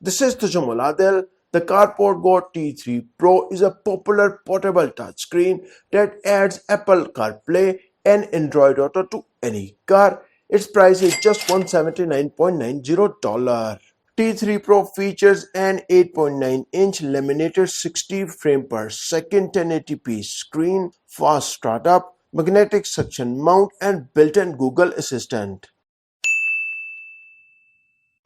This is Tajamul Adil. The CarpodGo T3 Pro is a popular portable touchscreen that adds Apple CarPlay and Android Auto to any car. Its price is just $179.90. T3 Pro features an 8.9-inch laminated 60 frame per second 1080p screen, fast startup, magnetic suction mount, and built-in Google Assistant.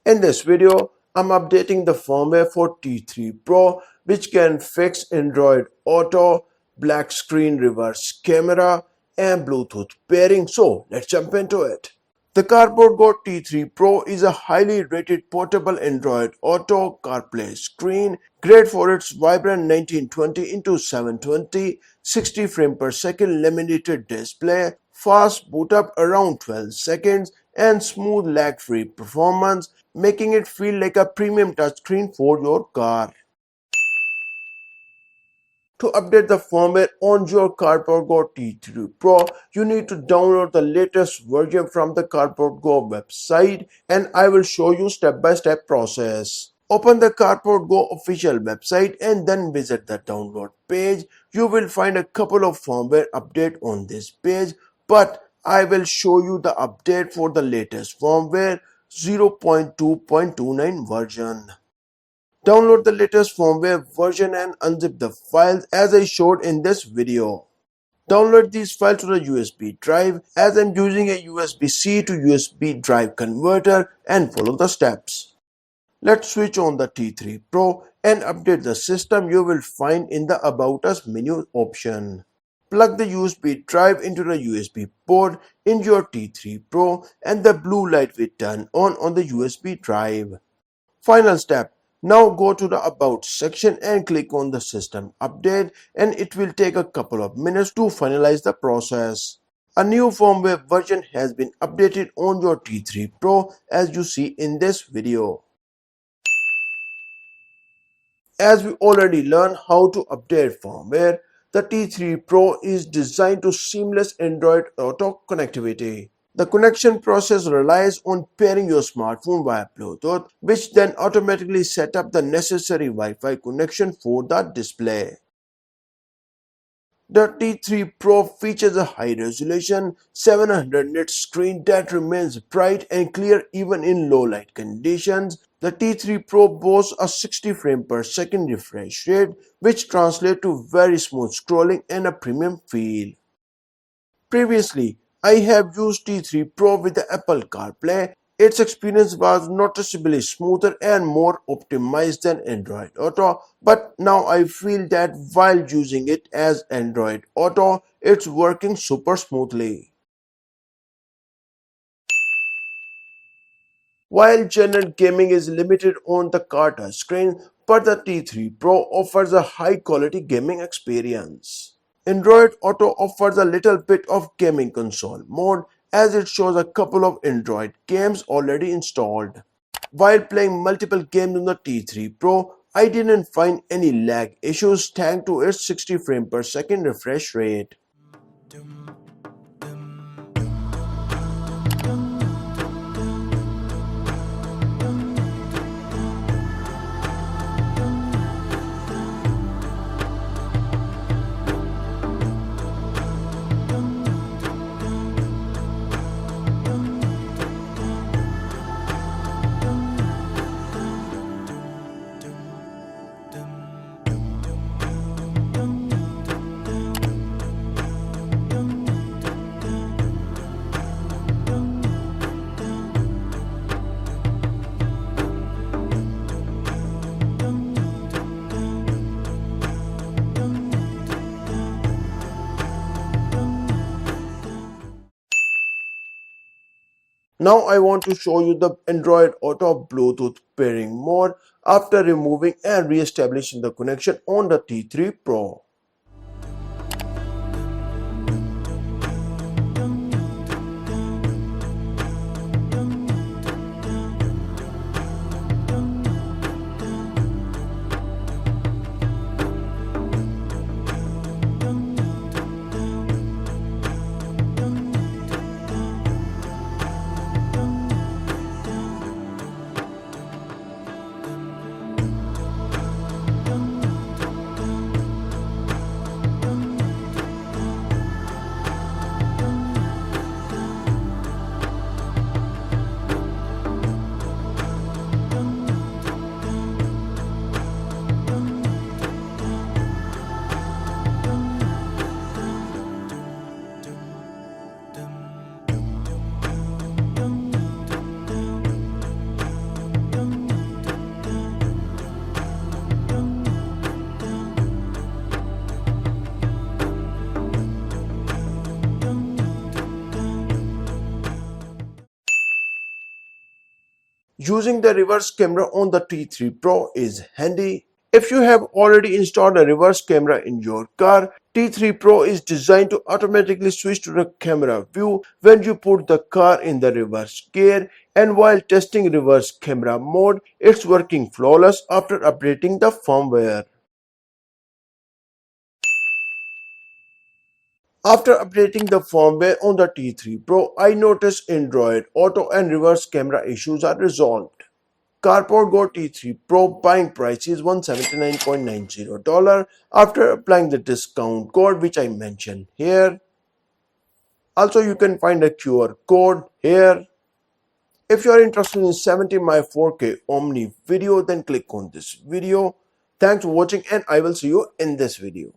In this video, I'm updating the firmware for T3 Pro, which can fix Android Auto, black screen reverse camera, and Bluetooth pairing. So let's jump into it. The CarpodGo T3 Pro is a highly rated portable Android Auto CarPlay screen, great for its vibrant 1920x720 60 frame per second laminated display, fast boot up around 12 seconds, and smooth lag-free performance, making it feel like a premium touchscreen for your car. To update the firmware on your CarpodGo T3 Pro, you need to download the latest version from the CarpodGo website, and I will show you step-by-step process. Open the CarpodGo official website and then visit the download page. You will find a couple of firmware updates on this page, but I will show you the update for the latest firmware 0.2.29 version. Download the latest firmware version and unzip the files as I showed in this video. Download these files to the USB drive as I'm using a USB-C to USB drive converter, and follow the steps. Let's switch on the T3 Pro and update the system. You will find in the About Us menu option. Plug the USB drive into the USB port in your T3 Pro and the blue light will turn on the USB drive. Final step. Now go to the About section and click on the System Update, and it will take a couple of minutes to finalize the process. A new firmware version has been updated on your T3 Pro as you see in this video. As we already learned how to update firmware, the T3 Pro is designed to seamless Android Auto connectivity. The connection process relies on pairing your smartphone via Bluetooth, which then automatically set up the necessary Wi-Fi connection for the display. The T3 Pro features a high-resolution 700 nit screen that remains bright and clear even in low light conditions. The T3 Pro boasts a 60 frame per second refresh rate, which translates to very smooth scrolling and a premium feel. Previously, I have used T3 Pro with the Apple CarPlay. Its experience was noticeably smoother and more optimized than Android Auto, but now I feel that while using it as Android Auto, it's working super smoothly. While general gaming is limited on the car touchscreen, but the T3 Pro offers a high-quality gaming experience. Android Auto offers a little bit of gaming console mode as it shows a couple of Android games already installed. While playing multiple games on the T3 Pro, I didn't find any lag issues thanks to its 60 frame per second refresh rate. Now I want to show you the Android Auto Bluetooth pairing mode after removing and re-establishing the connection on the T3 Pro. Using the reverse camera on the T3 Pro is handy. If you have already installed a reverse camera in your car, T3 Pro is designed to automatically switch to the camera view when you put the car in the reverse gear, and while testing reverse camera mode, it's working flawless after updating the firmware. After updating the firmware on the T3 Pro, I noticed Android Auto and reverse camera issues are resolved. CarpodGo T3 Pro buying price is $179.90 after applying the discount code which I mentioned here. Also, you can find a QR code here. If you are interested in 70 my 4K Omni video, then click on this video. Thanks for watching and I will see you in this video.